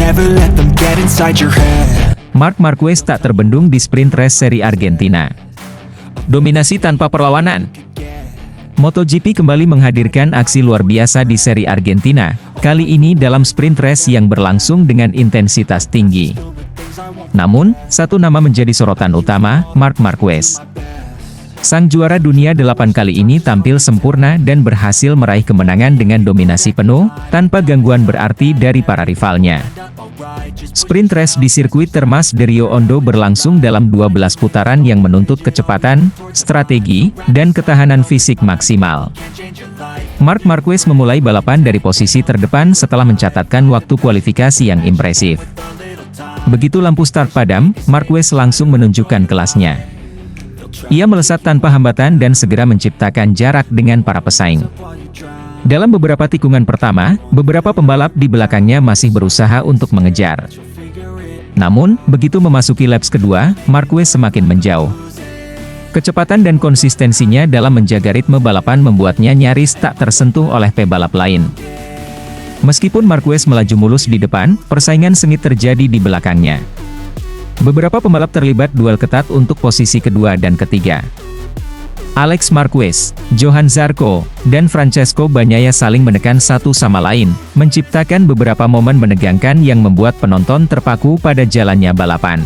Never let them get inside your head. Marc Marquez tak terbendung di sprint race seri Argentina. Dominasi tanpa perlawanan. MotoGP kembali menghadirkan aksi luar biasa di seri Argentina, kali ini dalam sprint race yang berlangsung dengan intensitas tinggi. Namun, satu nama menjadi sorotan utama, Marc Marquez. Sang juara dunia 8 kali ini tampil sempurna dan berhasil meraih kemenangan dengan dominasi penuh, tanpa gangguan berarti dari para rivalnya. Sprint race di sirkuit Termas de Rio Hondo berlangsung dalam 12 putaran yang menuntut kecepatan, strategi, dan ketahanan fisik maksimal. Marc Marquez memulai balapan dari posisi terdepan setelah mencatatkan waktu kualifikasi yang impresif. Begitu lampu start padam, Marquez langsung menunjukkan kelasnya. Ia melesat tanpa hambatan dan segera menciptakan jarak dengan para pesaing. Dalam beberapa tikungan pertama, beberapa pembalap di belakangnya masih berusaha untuk mengejar. Namun, begitu memasuki laps kedua, Marquez semakin menjauh. Kecepatan dan konsistensinya dalam menjaga ritme balapan membuatnya nyaris tak tersentuh oleh pebalap lain. Meskipun Marquez melaju mulus di depan, persaingan sengit terjadi di belakangnya. Beberapa pembalap terlibat duel ketat untuk posisi kedua dan ketiga. Alex Marquez, Johann Zarco, dan Francesco Bagnaia saling menekan satu sama lain, menciptakan beberapa momen menegangkan yang membuat penonton terpaku pada jalannya balapan.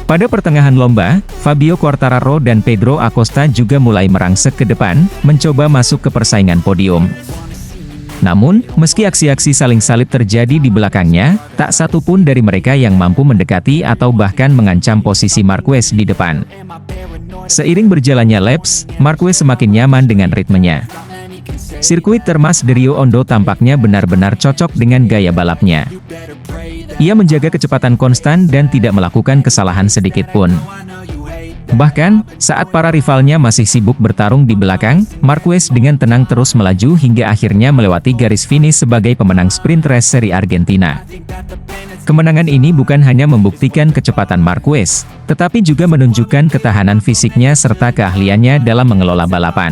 Pada pertengahan lomba, Fabio Quartararo dan Pedro Acosta juga mulai merangsek ke depan, mencoba masuk ke persaingan podium. Namun, meski aksi-aksi saling salib terjadi di belakangnya, tak satu pun dari mereka yang mampu mendekati atau bahkan mengancam posisi Marquez di depan. Seiring berjalannya laps, Marquez semakin nyaman dengan ritmenya. Sirkuit Termas de Rio Hondo tampaknya benar-benar cocok dengan gaya balapnya. Ia menjaga kecepatan konstan dan tidak melakukan kesalahan sedikit pun. Bahkan, saat para rivalnya masih sibuk bertarung di belakang, Marquez dengan tenang terus melaju hingga akhirnya melewati garis finish sebagai pemenang sprint race seri Argentina. Kemenangan ini bukan hanya membuktikan kecepatan Marquez, tetapi juga menunjukkan ketahanan fisiknya serta keahliannya dalam mengelola balapan.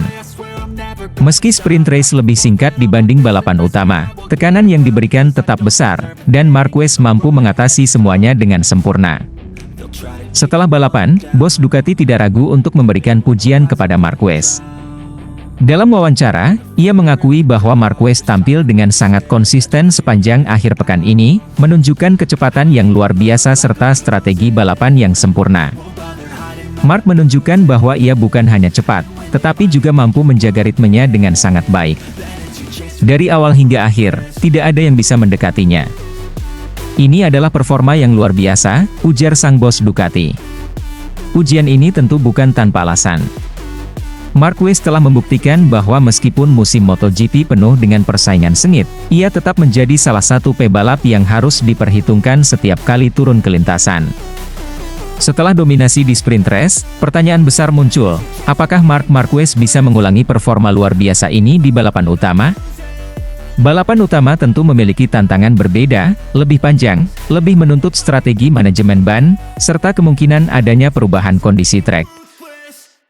Meski sprint race lebih singkat dibanding balapan utama, tekanan yang diberikan tetap besar, dan Marquez mampu mengatasi semuanya dengan sempurna. Setelah balapan, bos Ducati tidak ragu untuk memberikan pujian kepada Marquez. Dalam wawancara, ia mengakui bahwa Marquez tampil dengan sangat konsisten sepanjang akhir pekan ini, menunjukkan kecepatan yang luar biasa serta strategi balapan yang sempurna. Marc menunjukkan bahwa ia bukan hanya cepat, tetapi juga mampu menjaga ritmenya dengan sangat baik. Dari awal hingga akhir, tidak ada yang bisa mendekatinya. Ini adalah performa yang luar biasa, ujar sang bos Ducati. Pujian ini tentu bukan tanpa alasan. Marquez telah membuktikan bahwa meskipun musim MotoGP penuh dengan persaingan sengit, ia tetap menjadi salah satu pebalap yang harus diperhitungkan setiap kali turun ke lintasan. Setelah dominasi di sprint race, pertanyaan besar muncul, apakah Marc Marquez bisa mengulangi performa luar biasa ini di balapan utama? Balapan utama tentu memiliki tantangan berbeda, lebih panjang, lebih menuntut strategi manajemen ban, serta kemungkinan adanya perubahan kondisi trek.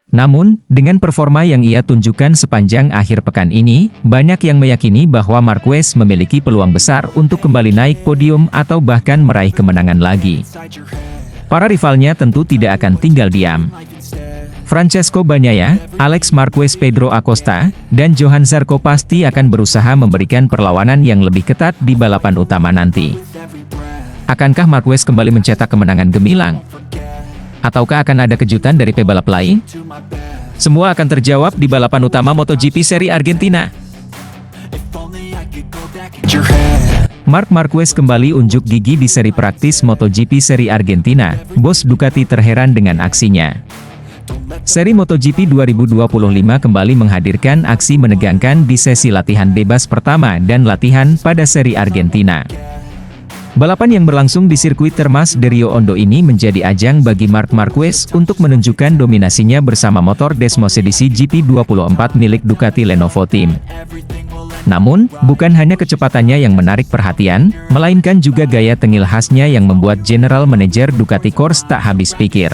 Namun, dengan performa yang ia tunjukkan sepanjang akhir pekan ini, banyak yang meyakini bahwa Marquez memiliki peluang besar untuk kembali naik podium atau bahkan meraih kemenangan lagi. Para rivalnya tentu tidak akan tinggal diam. Francesco Bagnaia, Alex Marquez, Pedro Acosta, dan Johann Zarco pasti akan berusaha memberikan perlawanan yang lebih ketat di balapan utama nanti. Akankah Marquez kembali mencetak kemenangan gemilang? Ataukah akan ada kejutan dari pebalap lain? Semua akan terjawab di balapan utama MotoGP seri Argentina. Marc Marquez kembali unjuk gigi di seri praktis MotoGP seri Argentina, bos Ducati terheran dengan aksinya. Seri MotoGP 2025 kembali menghadirkan aksi menegangkan di sesi latihan bebas pertama dan latihan pada seri Argentina. Balapan yang berlangsung di sirkuit Termas de Rio Hondo ini menjadi ajang bagi Marc Marquez untuk menunjukkan dominasinya bersama motor Desmosedici GP24 milik Ducati Lenovo Team. Namun, bukan hanya kecepatannya yang menarik perhatian, melainkan juga gaya tengil khasnya yang membuat General Manager Ducati Corse tak habis pikir.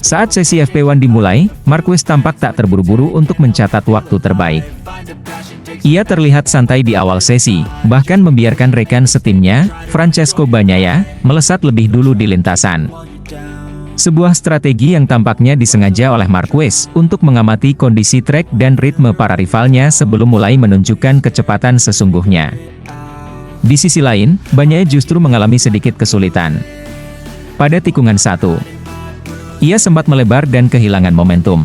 Saat sesi FP1 dimulai, Marquez tampak tak terburu-buru untuk mencatat waktu terbaik. Ia terlihat santai di awal sesi, bahkan membiarkan rekan setimnya, Francesco Bagnaia, melesat lebih dulu di lintasan. Sebuah strategi yang tampaknya disengaja oleh Marquez untuk mengamati kondisi trek dan ritme para rivalnya sebelum mulai menunjukkan kecepatan sesungguhnya. Di sisi lain, Bagnaia justru mengalami sedikit kesulitan. Pada tikungan 1, ia sempat melebar dan kehilangan momentum.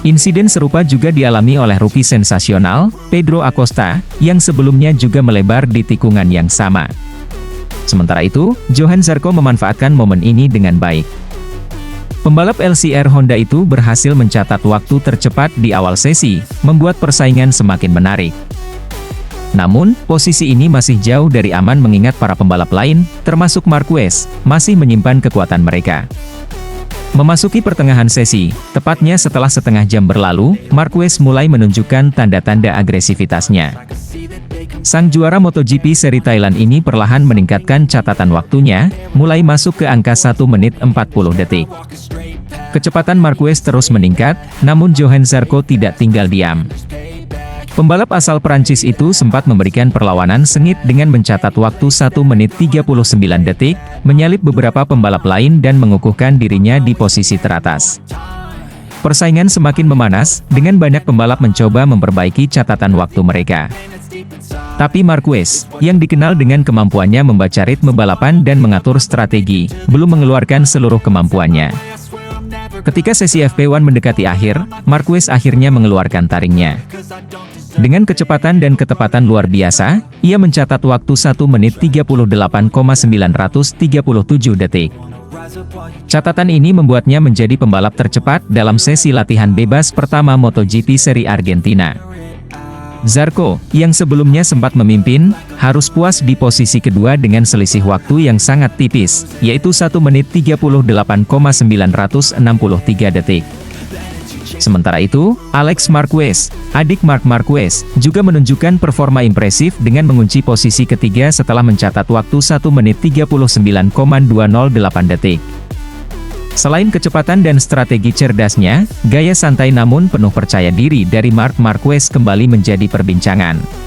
Insiden serupa juga dialami oleh rookie sensasional, Pedro Acosta, yang sebelumnya juga melebar di tikungan yang sama. Sementara itu, Johann Zarco memanfaatkan momen ini dengan baik. Pembalap LCR Honda itu berhasil mencatat waktu tercepat di awal sesi, membuat persaingan semakin menarik. Namun, posisi ini masih jauh dari aman mengingat para pembalap lain, termasuk Marquez, masih menyimpan kekuatan mereka. Memasuki pertengahan sesi, tepatnya setelah setengah jam berlalu, Marquez mulai menunjukkan tanda-tanda agresivitasnya. Sang juara MotoGP seri Thailand ini perlahan meningkatkan catatan waktunya, mulai masuk ke angka 1 menit 40 detik. Kecepatan Marquez terus meningkat, namun Johann Zarco tidak tinggal diam. Pembalap asal Prancis itu sempat memberikan perlawanan sengit dengan mencatat waktu 1 menit 39 detik, menyalip beberapa pembalap lain dan mengukuhkan dirinya di posisi teratas. Persaingan semakin memanas, dengan banyak pembalap mencoba memperbaiki catatan waktu mereka. Tapi Marquez, yang dikenal dengan kemampuannya membaca ritme balapan dan mengatur strategi, belum mengeluarkan seluruh kemampuannya. Ketika sesi FP1 mendekati akhir, Marquez akhirnya mengeluarkan taringnya. Dengan kecepatan dan ketepatan luar biasa, ia mencatat waktu 1 menit 38,937 detik. Catatan ini membuatnya menjadi pembalap tercepat dalam sesi latihan bebas pertama MotoGP seri Argentina. Zarco, yang sebelumnya sempat memimpin, harus puas di posisi kedua dengan selisih waktu yang sangat tipis, yaitu 1 menit 38,963 detik. Sementara itu, Alex Marquez, adik Marc Marquez, juga menunjukkan performa impresif dengan mengunci posisi ketiga setelah mencatat waktu 1 menit 39,208 detik. Selain kecepatan dan strategi cerdasnya, gaya santai namun penuh percaya diri dari Marc Marquez kembali menjadi perbincangan.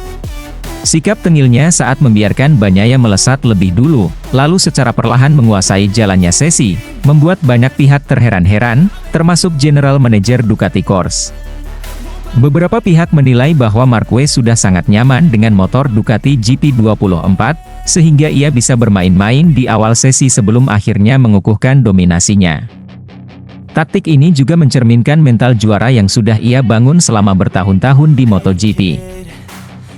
Sikap tengilnya saat membiarkan Bagnaia melesat lebih dulu, lalu secara perlahan menguasai jalannya sesi, membuat banyak pihak terheran-heran, termasuk General Manager Ducati Corse. Beberapa pihak menilai bahwa Marquez sudah sangat nyaman dengan motor Ducati GP24, sehingga ia bisa bermain-main di awal sesi sebelum akhirnya mengukuhkan dominasinya. Taktik ini juga mencerminkan mental juara yang sudah ia bangun selama bertahun-tahun di MotoGP.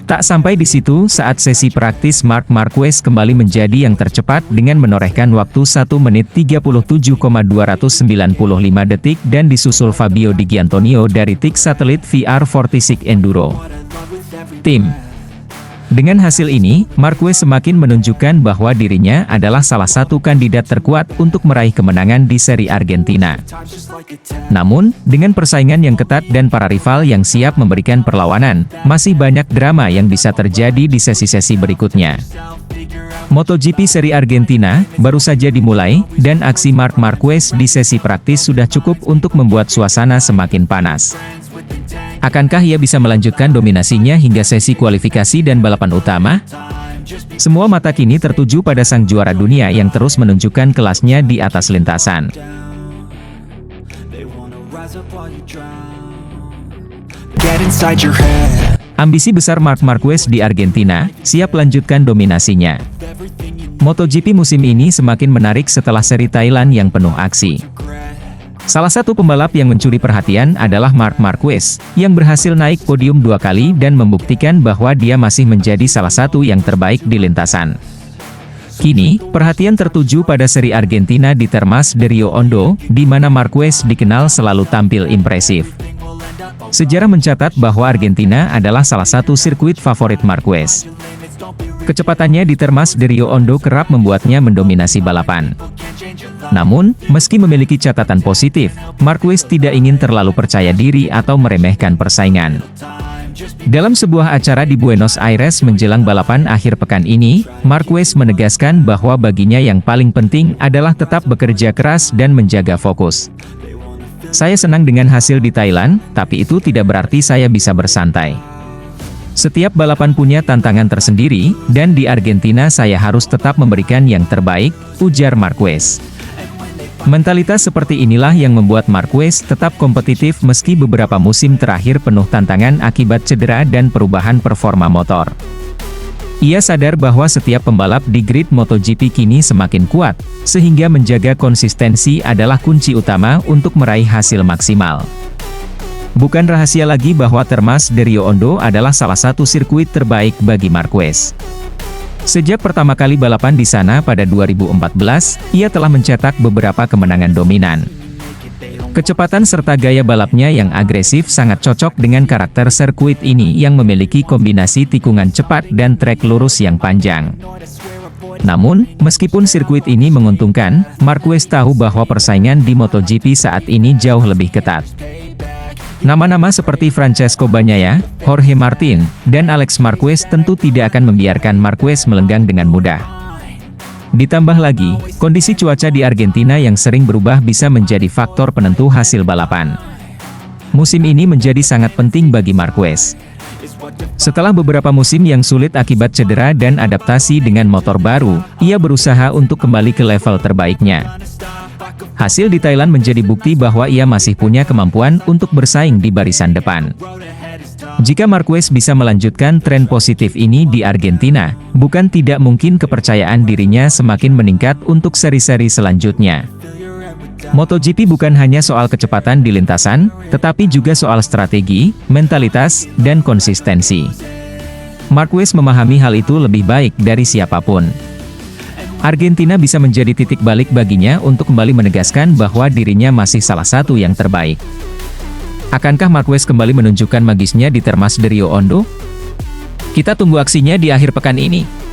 Tak sampai di situ, saat sesi praktis Marc Marquez kembali menjadi yang tercepat dengan menorehkan waktu 1 menit 37,295 detik dan disusul Fabio Di Giannantonio dari Tik Satelit VR46 Enduro Team. Dengan hasil ini, Marquez semakin menunjukkan bahwa dirinya adalah salah satu kandidat terkuat untuk meraih kemenangan di seri Argentina. Namun, dengan persaingan yang ketat dan para rival yang siap memberikan perlawanan, masih banyak drama yang bisa terjadi di sesi-sesi berikutnya. MotoGP seri Argentina baru saja dimulai, dan aksi Marc Marquez di sesi praktis sudah cukup untuk membuat suasana semakin panas. Akankah ia bisa melanjutkan dominasinya hingga sesi kualifikasi dan balapan utama? Semua mata kini tertuju pada sang juara dunia yang terus menunjukkan kelasnya di atas lintasan. Get inside your head. Ambisi besar Marc Marquez di Argentina, siap lanjutkan dominasinya. MotoGP musim ini semakin menarik setelah seri Thailand yang penuh aksi. Salah satu pembalap yang mencuri perhatian adalah Marc Marquez, yang berhasil naik podium 2 kali dan membuktikan bahwa dia masih menjadi salah satu yang terbaik di lintasan. Kini, perhatian tertuju pada seri Argentina di Termas de Rio Hondo, di mana Marquez dikenal selalu tampil impresif. Sejarah mencatat bahwa Argentina adalah salah satu sirkuit favorit Marquez. Kecepatannya di Termas de Rio Hondo kerap membuatnya mendominasi balapan. Namun, meski memiliki catatan positif, Marquez tidak ingin terlalu percaya diri atau meremehkan persaingan. Dalam sebuah acara di Buenos Aires menjelang balapan akhir pekan ini, Marquez menegaskan bahwa baginya yang paling penting adalah tetap bekerja keras dan menjaga fokus. "Saya senang dengan hasil di Thailand, tapi itu tidak berarti saya bisa bersantai. Setiap balapan punya tantangan tersendiri, dan di Argentina saya harus tetap memberikan yang terbaik, ujar Marquez. Mentalitas seperti inilah yang membuat Marquez tetap kompetitif meski beberapa musim terakhir penuh tantangan akibat cedera dan perubahan performa motor. Ia sadar bahwa setiap pembalap di grid MotoGP kini semakin kuat, sehingga menjaga konsistensi adalah kunci utama untuk meraih hasil maksimal. Bukan rahasia lagi bahwa Termas de Rio Hondo adalah salah satu sirkuit terbaik bagi Marquez. Sejak pertama kali balapan di sana pada 2014, ia telah mencetak beberapa kemenangan dominan. Kecepatan serta gaya balapnya yang agresif sangat cocok dengan karakter sirkuit ini yang memiliki kombinasi tikungan cepat dan trek lurus yang panjang. Namun, meskipun sirkuit ini menguntungkan, Marquez tahu bahwa persaingan di MotoGP saat ini jauh lebih ketat. Nama-nama seperti Francesco Bagnaia, Jorge Martin, dan Alex Marquez tentu tidak akan membiarkan Marquez melenggang dengan mudah. Ditambah lagi, kondisi cuaca di Argentina yang sering berubah bisa menjadi faktor penentu hasil balapan. Musim ini menjadi sangat penting bagi Marquez. Setelah beberapa musim yang sulit akibat cedera dan adaptasi dengan motor baru, ia berusaha untuk kembali ke level terbaiknya. Hasil di Thailand menjadi bukti bahwa ia masih punya kemampuan untuk bersaing di barisan depan. Jika Marquez bisa melanjutkan tren positif ini di Argentina, bukan tidak mungkin kepercayaan dirinya semakin meningkat untuk seri-seri selanjutnya. MotoGP bukan hanya soal kecepatan di lintasan, tetapi juga soal strategi, mentalitas, dan konsistensi. Marquez memahami hal itu lebih baik dari siapapun. Argentina bisa menjadi titik balik baginya untuk kembali menegaskan bahwa dirinya masih salah satu yang terbaik. Akankah Marquez kembali menunjukkan magisnya di Termas de Rio Hondo? Kita tunggu aksinya di akhir pekan ini.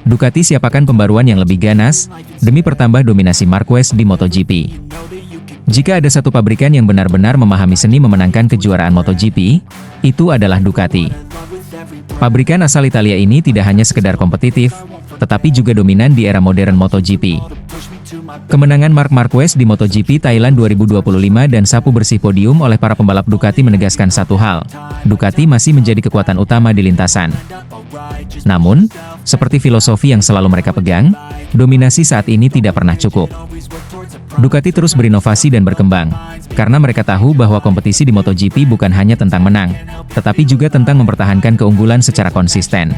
Ducati siapkan pembaruan yang lebih ganas, demi pertambah dominasi Marquez di MotoGP. Jika ada satu pabrikan yang benar-benar memahami seni memenangkan kejuaraan MotoGP, itu adalah Ducati. Pabrikan asal Italia ini tidak hanya sekedar kompetitif, tetapi juga dominan di era modern MotoGP. Kemenangan Marc Marquez di MotoGP Thailand 2025 dan sapu bersih podium oleh para pembalap Ducati menegaskan satu hal, Ducati masih menjadi kekuatan utama di lintasan. Namun, seperti filosofi yang selalu mereka pegang, dominasi saat ini tidak pernah cukup. Ducati terus berinovasi dan berkembang, karena mereka tahu bahwa kompetisi di MotoGP bukan hanya tentang menang, tetapi juga tentang mempertahankan keunggulan secara konsisten.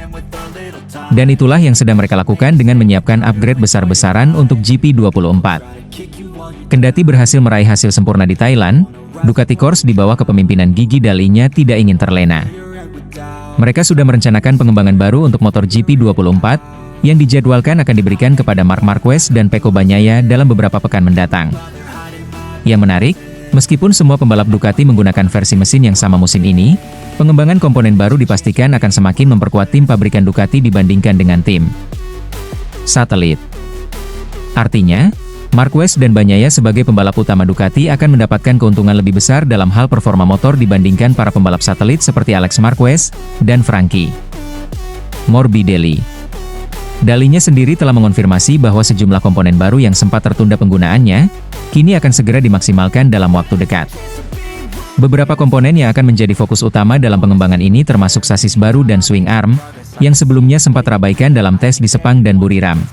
Dan itulah yang sedang mereka lakukan dengan menyiapkan upgrade besar-besaran untuk GP24. Kendati berhasil meraih hasil sempurna di Thailand, Ducati Corse di bawah kepemimpinan Gigi Dall'Igna tidak ingin terlena. Mereka sudah merencanakan pengembangan baru untuk motor GP24, yang dijadwalkan akan diberikan kepada Marc Marquez dan Pecco Bagnaia dalam beberapa pekan mendatang. Yang menarik, meskipun semua pembalap Ducati menggunakan versi mesin yang sama musim ini, pengembangan komponen baru dipastikan akan semakin memperkuat tim pabrikan Ducati dibandingkan dengan tim satelit. Artinya, Marquez dan Bagnaia sebagai pembalap utama Ducati akan mendapatkan keuntungan lebih besar dalam hal performa motor dibandingkan para pembalap satelit seperti Alex Marquez dan Frankie Morbidelli. Dall'Igna sendiri telah mengonfirmasi bahwa sejumlah komponen baru yang sempat tertunda penggunaannya, kini akan segera dimaksimalkan dalam waktu dekat. Beberapa komponen yang akan menjadi fokus utama dalam pengembangan ini termasuk sasis baru dan swing arm, yang sebelumnya sempat terabaikan dalam tes di Sepang dan Buriram.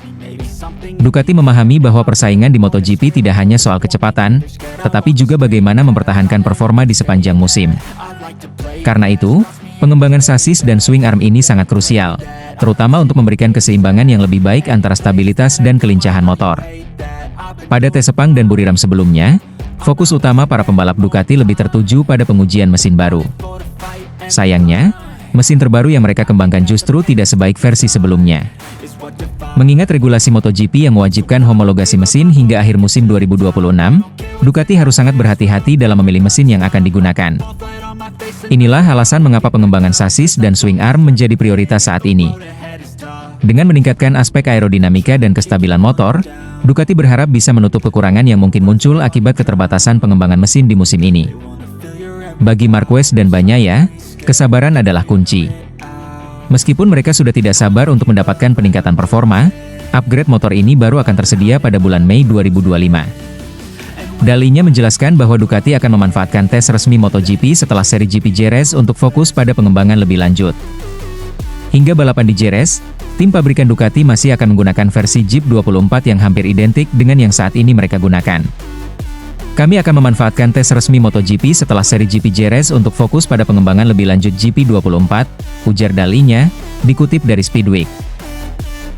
Ducati memahami bahwa persaingan di MotoGP tidak hanya soal kecepatan, tetapi juga bagaimana mempertahankan performa di sepanjang musim. Karena itu, pengembangan sasis dan swing arm ini sangat krusial, terutama untuk memberikan keseimbangan yang lebih baik antara stabilitas dan kelincahan motor. Pada tes Sepang dan Buriram sebelumnya, fokus utama para pembalap Ducati lebih tertuju pada pengujian mesin baru. Sayangnya, mesin terbaru yang mereka kembangkan justru tidak sebaik versi sebelumnya. Mengingat regulasi MotoGP yang mewajibkan homologasi mesin hingga akhir musim 2026, Ducati harus sangat berhati-hati dalam memilih mesin yang akan digunakan. Inilah alasan mengapa pengembangan sasis dan swing arm menjadi prioritas saat ini. Dengan meningkatkan aspek aerodinamika dan kestabilan motor, Ducati berharap bisa menutup kekurangan yang mungkin muncul akibat keterbatasan pengembangan mesin di musim ini. Bagi Marquez dan Bagnaia, kesabaran adalah kunci. Meskipun mereka sudah tidak sabar untuk mendapatkan peningkatan performa, upgrade motor ini baru akan tersedia pada bulan Mei 2025. Dalinya menjelaskan bahwa Ducati akan memanfaatkan tes resmi MotoGP setelah seri GP Jerez untuk fokus pada pengembangan lebih lanjut. Hingga balapan di Jerez, tim pabrikan Ducati masih akan menggunakan versi Jeep 24 yang hampir identik dengan yang saat ini mereka gunakan. Kami akan memanfaatkan tes resmi MotoGP setelah seri GP Jerez untuk fokus pada pengembangan lebih lanjut GP24, ujar dalinya, dikutip dari Speedweek.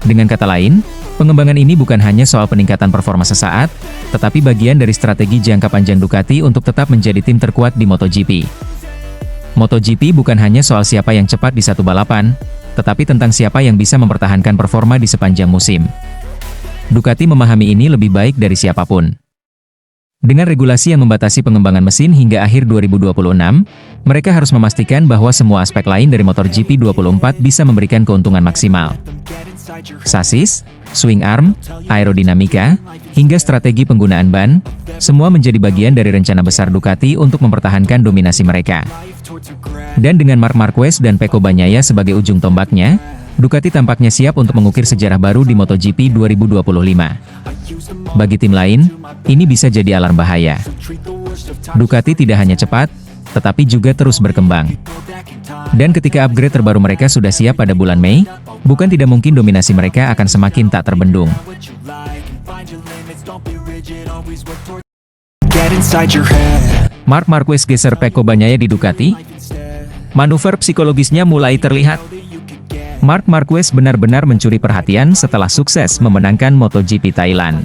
Dengan kata lain, pengembangan ini bukan hanya soal peningkatan performa sesaat, tetapi bagian dari strategi jangka panjang Ducati untuk tetap menjadi tim terkuat di MotoGP. MotoGP bukan hanya soal siapa yang cepat di satu balapan, tetapi tentang siapa yang bisa mempertahankan performa di sepanjang musim. Ducati memahami ini lebih baik dari siapapun. Dengan regulasi yang membatasi pengembangan mesin hingga akhir 2026, mereka harus memastikan bahwa semua aspek lain dari motor GP24 bisa memberikan keuntungan maksimal. Sasis, swing arm, aerodinamika, hingga strategi penggunaan ban, semua menjadi bagian dari rencana besar Ducati untuk mempertahankan dominasi mereka. Dan dengan Marc Marquez dan Pecco Bagnaia sebagai ujung tombaknya, Ducati tampaknya siap untuk mengukir sejarah baru di MotoGP 2025. Bagi tim lain, ini bisa jadi alarm bahaya. Ducati tidak hanya cepat, tetapi juga terus berkembang. Dan ketika upgrade terbaru mereka sudah siap pada bulan Mei, bukan tidak mungkin dominasi mereka akan semakin tak terbendung. Marc Marquez geser Pecco Bagnaia di Ducati. Manuver psikologisnya mulai terlihat. Marc Marquez benar-benar mencuri perhatian setelah sukses memenangkan MotoGP Thailand.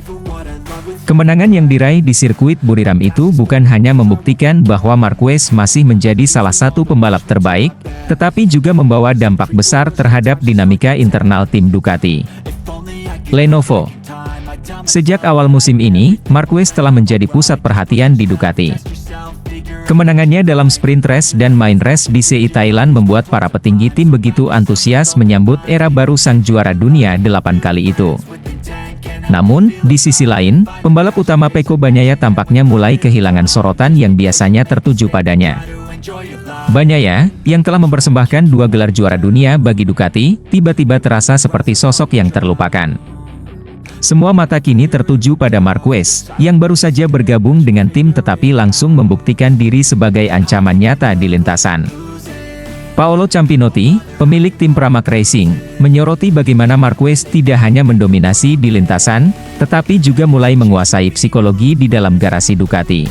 Kemenangan yang diraih di sirkuit Buriram itu bukan hanya membuktikan bahwa Marquez masih menjadi salah satu pembalap terbaik, tetapi juga membawa dampak besar terhadap dinamika internal tim Ducati. Lenovo. Sejak awal musim ini, Marquez telah menjadi pusat perhatian di Ducati. Kemenangannya dalam sprint race dan main race di CI Thailand membuat para petinggi tim begitu antusias menyambut era baru sang juara dunia 8 kali itu. Namun, di sisi lain, pembalap utama Pecco Bagnaia tampaknya mulai kehilangan sorotan yang biasanya tertuju padanya. Bagnaia, yang telah mempersembahkan 2 gelar juara dunia bagi Ducati, tiba-tiba terasa seperti sosok yang terlupakan. Semua mata kini tertuju pada Marquez, yang baru saja bergabung dengan tim tetapi langsung membuktikan diri sebagai ancaman nyata di lintasan. Paolo Campinotti, pemilik tim Pramac Racing, menyoroti bagaimana Marquez tidak hanya mendominasi di lintasan, tetapi juga mulai menguasai psikologi di dalam garasi Ducati.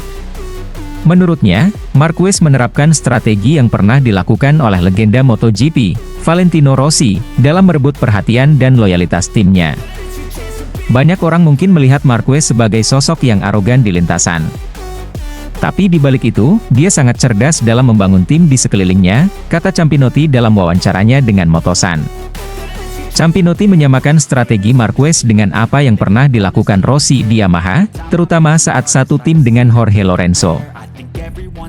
Menurutnya, Marquez menerapkan strategi yang pernah dilakukan oleh legenda MotoGP, Valentino Rossi, dalam merebut perhatian dan loyalitas timnya. Banyak orang mungkin melihat Marquez sebagai sosok yang arogan di lintasan. Tapi di balik itu, dia sangat cerdas dalam membangun tim di sekelilingnya, kata Campinotti dalam wawancaranya dengan Motosan. Campinotti menyamakan strategi Marquez dengan apa yang pernah dilakukan Rossi di Yamaha, terutama saat satu tim dengan Jorge Lorenzo.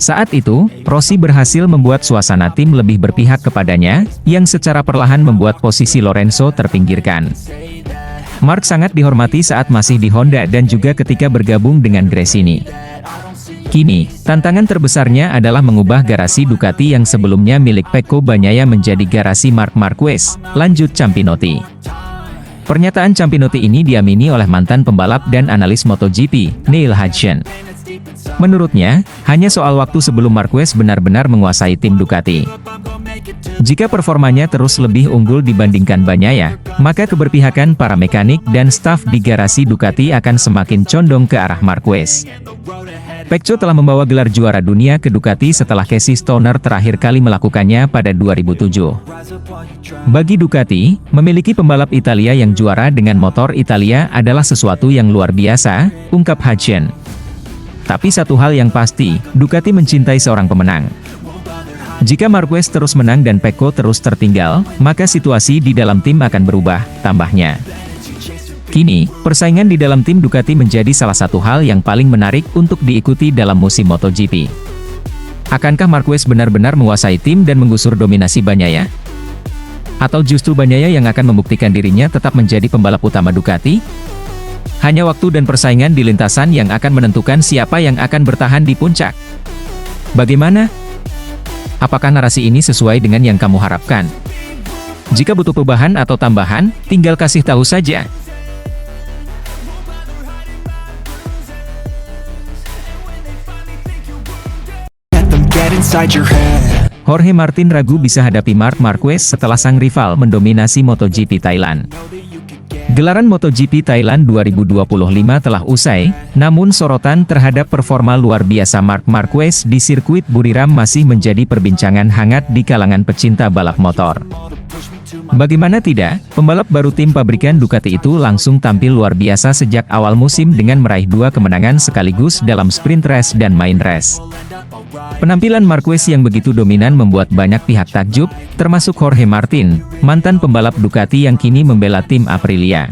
Saat itu, Rossi berhasil membuat suasana tim lebih berpihak kepadanya, yang secara perlahan membuat posisi Lorenzo terpinggirkan. Marc sangat dihormati saat masih di Honda dan juga ketika bergabung dengan Gresini. Kini, tantangan terbesarnya adalah mengubah garasi Ducati yang sebelumnya milik Pecco Bagnaia menjadi garasi Marc Marquez, lanjut Campinotti. Pernyataan Campinotti ini diamini oleh mantan pembalap dan analis MotoGP, Neil Hodgson. Menurutnya, hanya soal waktu sebelum Marquez benar-benar menguasai tim Ducati. Jika performanya terus lebih unggul dibandingkan Bagnaia, maka keberpihakan para mekanik dan staf di garasi Ducati akan semakin condong ke arah Marquez. Pecco telah membawa gelar juara dunia ke Ducati setelah Casey Stoner terakhir kali melakukannya pada 2007. Bagi Ducati, memiliki pembalap Italia yang juara dengan motor Italia adalah sesuatu yang luar biasa, ungkap Hodgson. Tapi satu hal yang pasti, Ducati mencintai seorang pemenang. Jika Marquez terus menang dan Pecco terus tertinggal, maka situasi di dalam tim akan berubah, tambahnya. Kini, persaingan di dalam tim Ducati menjadi salah satu hal yang paling menarik untuk diikuti dalam musim MotoGP. Akankah Marquez benar-benar menguasai tim dan menggusur dominasi Bagnaia? Atau justru Bagnaia yang akan membuktikan dirinya tetap menjadi pembalap utama Ducati? Hanya waktu dan persaingan di lintasan yang akan menentukan siapa yang akan bertahan di puncak. Bagaimana? Apakah narasi ini sesuai dengan yang kamu harapkan? Jika butuh perubahan atau tambahan, tinggal kasih tahu saja. inside your head. Jorge Martin ragu bisa hadapi Marc Marquez setelah sang rival mendominasi MotoGP Thailand. Gelaran MotoGP Thailand 2025 telah usai, namun sorotan terhadap performa luar biasa Marc Marquez di sirkuit Buriram masih menjadi perbincangan hangat di kalangan pecinta balap motor. Bagaimana tidak, pembalap baru tim pabrikan Ducati itu langsung tampil luar biasa sejak awal musim dengan meraih 2 kemenangan sekaligus dalam sprint race dan main race. Penampilan Marquez yang begitu dominan membuat banyak pihak takjub, termasuk Jorge Martin, mantan pembalap Ducati yang kini membela tim Aprilia.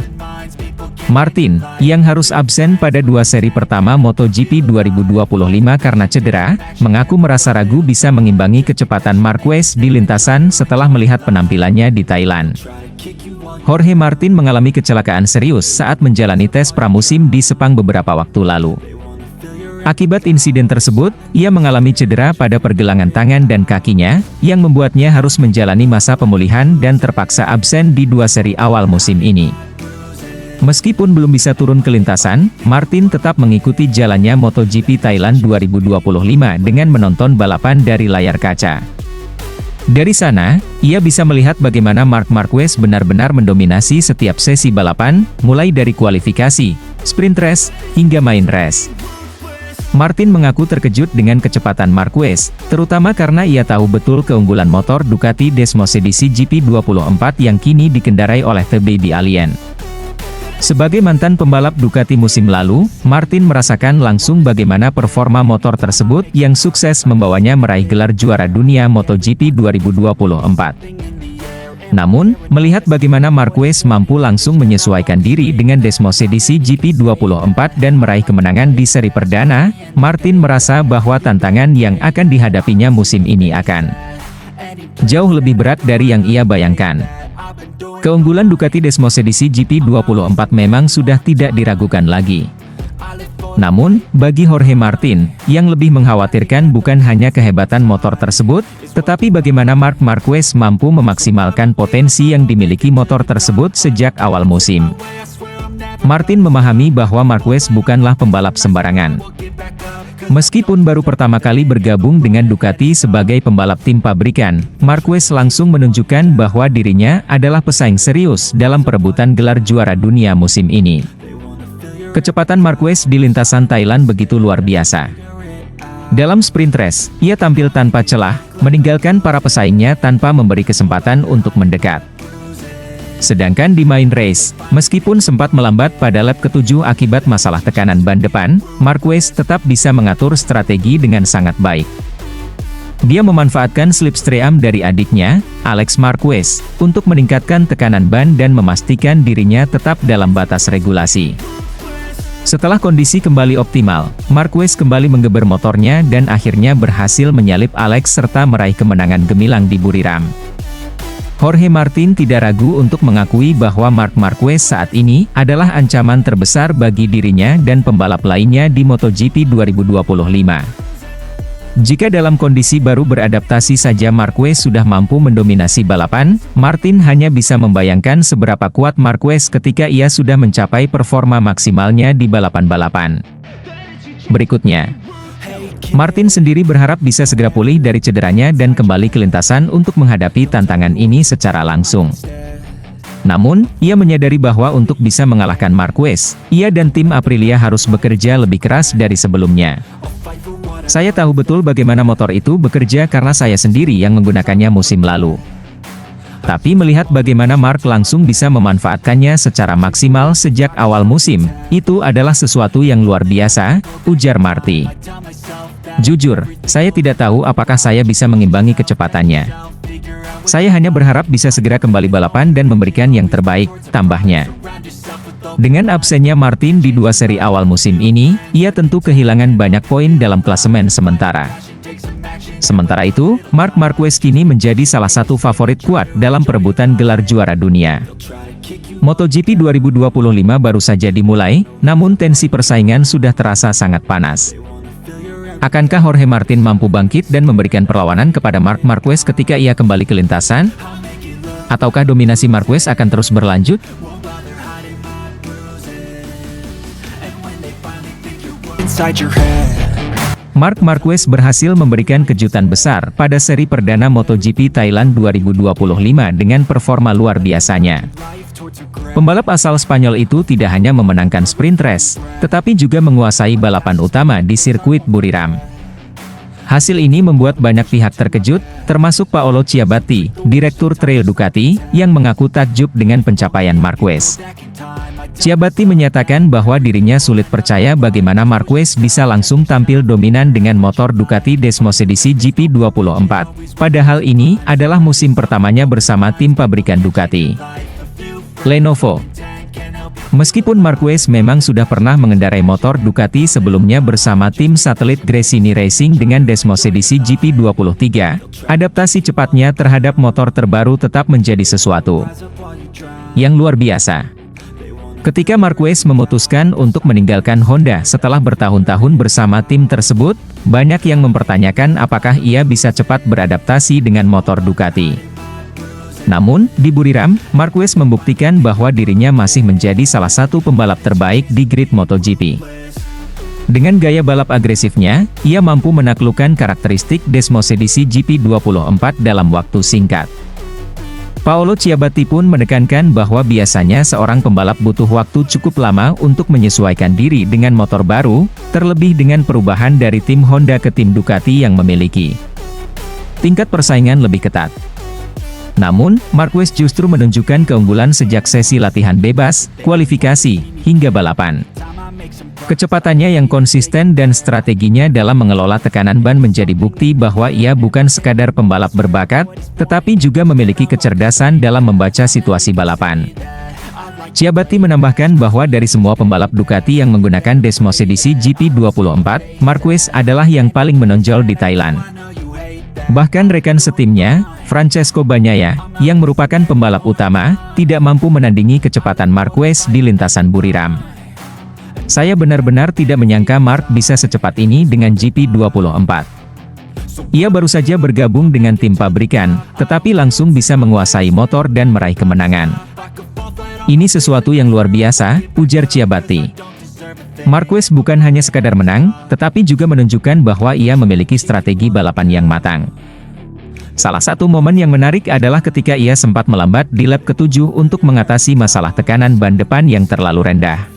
Martin, yang harus absen pada 2 seri pertama MotoGP 2025 karena cedera, mengaku merasa ragu bisa mengimbangi kecepatan Marquez di lintasan setelah melihat penampilannya di Thailand. Jorge Martin mengalami kecelakaan serius saat menjalani tes pramusim di Sepang beberapa waktu lalu. Akibat insiden tersebut, ia mengalami cedera pada pergelangan tangan dan kakinya, yang membuatnya harus menjalani masa pemulihan dan terpaksa absen di 2 seri awal musim ini. Meskipun belum bisa turun ke lintasan, Martin tetap mengikuti jalannya MotoGP Thailand 2025 dengan menonton balapan dari layar kaca. Dari sana, ia bisa melihat bagaimana Marc Marquez benar-benar mendominasi setiap sesi balapan, mulai dari kualifikasi, sprint race, hingga main race. Martin mengaku terkejut dengan kecepatan Marquez, terutama karena ia tahu betul keunggulan motor Ducati Desmosedici GP24 yang kini dikendarai oleh The Baby Alien. Sebagai mantan pembalap Ducati musim lalu, Martin merasakan langsung bagaimana performa motor tersebut yang sukses membawanya meraih gelar juara dunia MotoGP 2024. Namun, melihat bagaimana Marquez mampu langsung menyesuaikan diri dengan Desmosedici GP24 dan meraih kemenangan di seri perdana, Martin merasa bahwa tantangan yang akan dihadapinya musim ini akan jauh lebih berat dari yang ia bayangkan. Keunggulan Ducati Desmosedici GP24 memang sudah tidak diragukan lagi. Namun, bagi Jorge Martin, yang lebih mengkhawatirkan bukan hanya kehebatan motor tersebut, tetapi bagaimana Marc Marquez mampu memaksimalkan potensi yang dimiliki motor tersebut sejak awal musim. Martin memahami bahwa Marquez bukanlah pembalap sembarangan. Meskipun baru pertama kali bergabung dengan Ducati sebagai pembalap tim pabrikan, Marquez langsung menunjukkan bahwa dirinya adalah pesaing serius dalam perebutan gelar juara dunia musim ini. Kecepatan Marquez di lintasan Thailand begitu luar biasa. Dalam sprint race, ia tampil tanpa celah, meninggalkan para pesaingnya tanpa memberi kesempatan untuk mendekat. Sedangkan di main race, meskipun sempat melambat pada lap ke-7 akibat masalah tekanan ban depan, Marquez tetap bisa mengatur strategi dengan sangat baik. Dia memanfaatkan slipstream dari adiknya, Alex Marquez, untuk meningkatkan tekanan ban dan memastikan dirinya tetap dalam batas regulasi. Setelah kondisi kembali optimal, Marquez kembali menggeber motornya dan akhirnya berhasil menyalip Alex serta meraih kemenangan gemilang di Buriram. Jorge Martin tidak ragu untuk mengakui bahwa Marc Marquez saat ini adalah ancaman terbesar bagi dirinya dan pembalap lainnya di MotoGP 2025. Jika dalam kondisi baru beradaptasi saja Marquez sudah mampu mendominasi balapan, Martin hanya bisa membayangkan seberapa kuat Marquez ketika ia sudah mencapai performa maksimalnya di balapan-balapan berikutnya. Martin sendiri berharap bisa segera pulih dari cederanya dan kembali ke lintasan untuk menghadapi tantangan ini secara langsung. Namun, ia menyadari bahwa untuk bisa mengalahkan Marquez, ia dan tim Aprilia harus bekerja lebih keras dari sebelumnya. Saya tahu betul bagaimana motor itu bekerja karena saya sendiri yang menggunakannya musim lalu. Tapi melihat bagaimana Marc langsung bisa memanfaatkannya secara maksimal sejak awal musim, itu adalah sesuatu yang luar biasa, ujar Martin. Jujur, saya tidak tahu apakah saya bisa mengimbangi kecepatannya. Saya hanya berharap bisa segera kembali balapan dan memberikan yang terbaik, tambahnya. Dengan absennya Martin di 2 seri awal musim ini, ia tentu kehilangan banyak poin dalam klasemen sementara. Sementara itu, Marc Marquez kini menjadi salah satu favorit kuat dalam perebutan gelar juara dunia. MotoGP 2025 baru saja dimulai, namun tensi persaingan sudah terasa sangat panas. Akankah Jorge Martin mampu bangkit dan memberikan perlawanan kepada Marc Marquez ketika ia kembali ke lintasan? Ataukah dominasi Marquez akan terus berlanjut? Inside your head. Marc Marquez berhasil memberikan kejutan besar pada seri perdana MotoGP Thailand 2025 dengan performa luar biasanya. Pembalap asal Spanyol itu tidak hanya memenangkan sprint race, tetapi juga menguasai balapan utama di sirkuit Buriram. Hasil ini membuat banyak pihak terkejut, termasuk Paolo Ciabatti, Direktur Trio Ducati, yang mengaku takjub dengan pencapaian Marquez. Ciabatti menyatakan bahwa dirinya sulit percaya bagaimana Marquez bisa langsung tampil dominan dengan motor Ducati Desmosedici GP24, padahal ini adalah musim pertamanya bersama tim pabrikan Ducati, Lenovo. Meskipun Marquez memang sudah pernah mengendarai motor Ducati sebelumnya bersama tim satelit Gresini Racing dengan Desmosedici GP23, adaptasi cepatnya terhadap motor terbaru tetap menjadi sesuatu yang luar biasa. Ketika Marquez memutuskan untuk meninggalkan Honda setelah bertahun-tahun bersama tim tersebut, banyak yang mempertanyakan apakah ia bisa cepat beradaptasi dengan motor Ducati. Namun, di Buriram, Marquez membuktikan bahwa dirinya masih menjadi salah satu pembalap terbaik di grid MotoGP. Dengan gaya balap agresifnya, ia mampu menaklukkan karakteristik Desmosedici GP24 dalam waktu singkat. Paolo Ciabatti pun menekankan bahwa biasanya seorang pembalap butuh waktu cukup lama untuk menyesuaikan diri dengan motor baru, terlebih dengan perubahan dari tim Honda ke tim Ducati yang memiliki tingkat persaingan lebih ketat. Namun, Marquez justru menunjukkan keunggulan sejak sesi latihan bebas, kualifikasi, hingga balapan. Kecepatannya yang konsisten dan strateginya dalam mengelola tekanan ban menjadi bukti bahwa ia bukan sekadar pembalap berbakat, tetapi juga memiliki kecerdasan dalam membaca situasi balapan. Ciabatti menambahkan bahwa dari semua pembalap Ducati yang menggunakan Desmosedici GP24, Marquez adalah yang paling menonjol di Thailand. Bahkan rekan setimnya, Francesco Bagnaia, yang merupakan pembalap utama, tidak mampu menandingi kecepatan Marquez di lintasan Buriram. Saya benar-benar tidak menyangka Marc bisa secepat ini dengan GP24. Ia baru saja bergabung dengan tim pabrikan, tetapi langsung bisa menguasai motor dan meraih kemenangan. Ini sesuatu yang luar biasa, ujar Ciabatti. Marquez bukan hanya sekadar menang, tetapi juga menunjukkan bahwa ia memiliki strategi balapan yang matang. Salah satu momen yang menarik adalah ketika ia sempat melambat di lap ke-7 untuk mengatasi masalah tekanan ban depan yang terlalu rendah.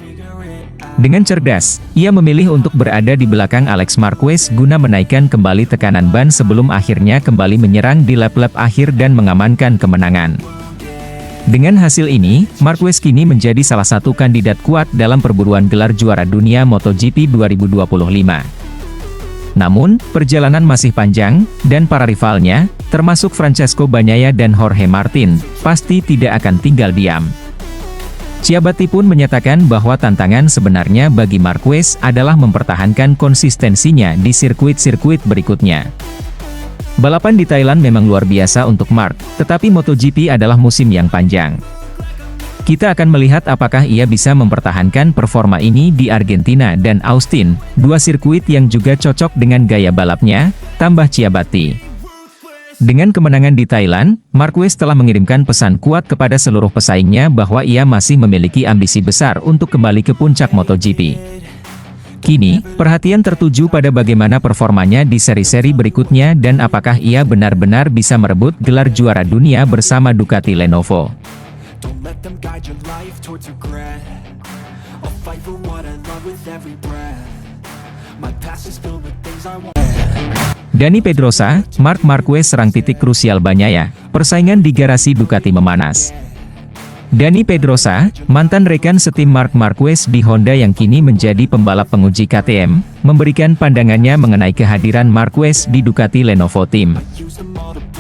Dengan cerdas, ia memilih untuk berada di belakang Alex Marquez guna menaikkan kembali tekanan ban sebelum akhirnya kembali menyerang di lap-lap akhir dan mengamankan kemenangan. Dengan hasil ini, Marquez kini menjadi salah satu kandidat kuat dalam perburuan gelar juara dunia MotoGP 2025. Namun, perjalanan masih panjang, dan para rivalnya, termasuk Francesco Bagnaia dan Jorge Martin, pasti tidak akan tinggal diam. Ciabatti pun menyatakan bahwa tantangan sebenarnya bagi Marquez adalah mempertahankan konsistensinya di sirkuit-sirkuit berikutnya. Balapan di Thailand memang luar biasa untuk Marc, tetapi MotoGP adalah musim yang panjang. Kita akan melihat apakah ia bisa mempertahankan performa ini di Argentina dan Austin, dua sirkuit yang juga cocok dengan gaya balapnya, tambah Ciabatti. Dengan kemenangan di Thailand, Marquez telah mengirimkan pesan kuat kepada seluruh pesaingnya bahwa ia masih memiliki ambisi besar untuk kembali ke puncak MotoGP. Kini, perhatian tertuju pada bagaimana performanya di seri-seri berikutnya dan apakah ia benar-benar bisa merebut gelar juara dunia bersama Ducati Lenovo. Dani Pedrosa, Marc Marquez serang titik krusial Bagnaia, persaingan di garasi Ducati memanas. Dani Pedrosa, mantan rekan setim Marc Marquez di Honda yang kini menjadi pembalap penguji KTM, memberikan pandangannya mengenai kehadiran Marquez di Ducati Lenovo Team.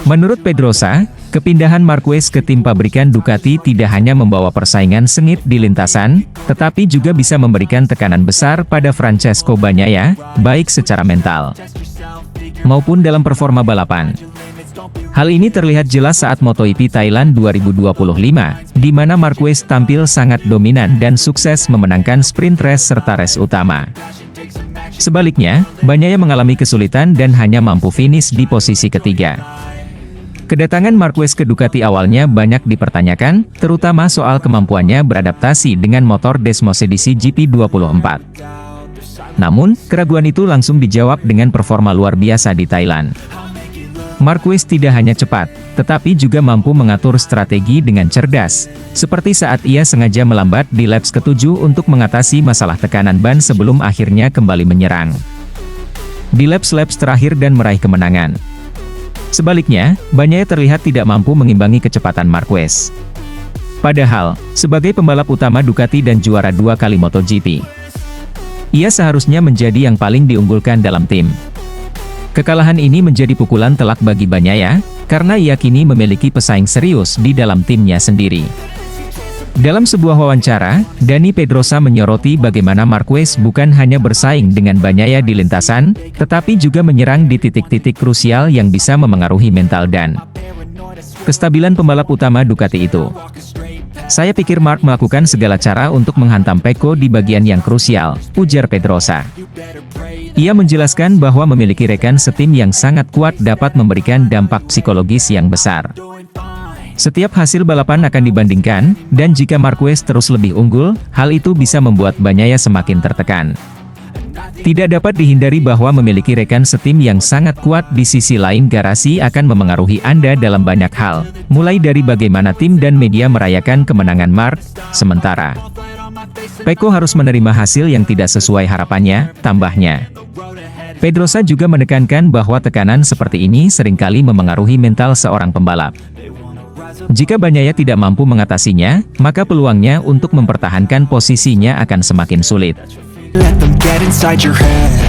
Menurut Pedrosa, kepindahan Marquez ke tim pabrikan Ducati tidak hanya membawa persaingan sengit di lintasan, tetapi juga bisa memberikan tekanan besar pada Francesco Bagnaia, baik secara mental maupun dalam performa balapan. Hal ini terlihat jelas saat MotoGP Thailand 2025, di mana Marquez tampil sangat dominan dan sukses memenangkan sprint race serta race utama. Sebaliknya, Bagnaia mengalami kesulitan dan hanya mampu finish di posisi ketiga. Kedatangan Marquez ke Ducati awalnya banyak dipertanyakan, terutama soal kemampuannya beradaptasi dengan motor Desmosedici GP24. Namun, keraguan itu langsung dijawab dengan performa luar biasa di Thailand. Marquez tidak hanya cepat, tetapi juga mampu mengatur strategi dengan cerdas, seperti saat ia sengaja melambat di laps ke-7 untuk mengatasi masalah tekanan ban sebelum akhirnya kembali menyerang di laps-laps terakhir dan meraih kemenangan. Sebaliknya, Bagnaia terlihat tidak mampu mengimbangi kecepatan Marquez. Padahal, sebagai pembalap utama Ducati dan juara 2 kali MotoGP, ia seharusnya menjadi yang paling diunggulkan dalam tim. Kekalahan ini menjadi pukulan telak bagi Bagnaia, karena ia kini memiliki pesaing serius di dalam timnya sendiri. Dalam sebuah wawancara, Dani Pedrosa menyoroti bagaimana Marquez bukan hanya bersaing dengan Bagnaia di lintasan, tetapi juga menyerang di titik-titik krusial yang bisa memengaruhi mental dan kestabilan pembalap utama Ducati itu. Saya pikir Mark melakukan segala cara untuk menghantam Pecco di bagian yang krusial, ujar Pedrosa. Ia menjelaskan bahwa memiliki rekan setim yang sangat kuat dapat memberikan dampak psikologis yang besar. Setiap hasil balapan akan dibandingkan, dan jika Marquez terus lebih unggul, hal itu bisa membuat Bagnaia semakin tertekan. Tidak dapat dihindari bahwa memiliki rekan setim yang sangat kuat di sisi lain garasi akan memengaruhi Anda dalam banyak hal, mulai dari bagaimana tim dan media merayakan kemenangan Mark, sementara Pecco harus menerima hasil yang tidak sesuai harapannya, tambahnya. Pedrosa juga menekankan bahwa tekanan seperti ini seringkali memengaruhi mental seorang pembalap. Jika Bagnaia tidak mampu mengatasinya, maka peluangnya untuk mempertahankan posisinya akan semakin sulit. Let them get inside your head.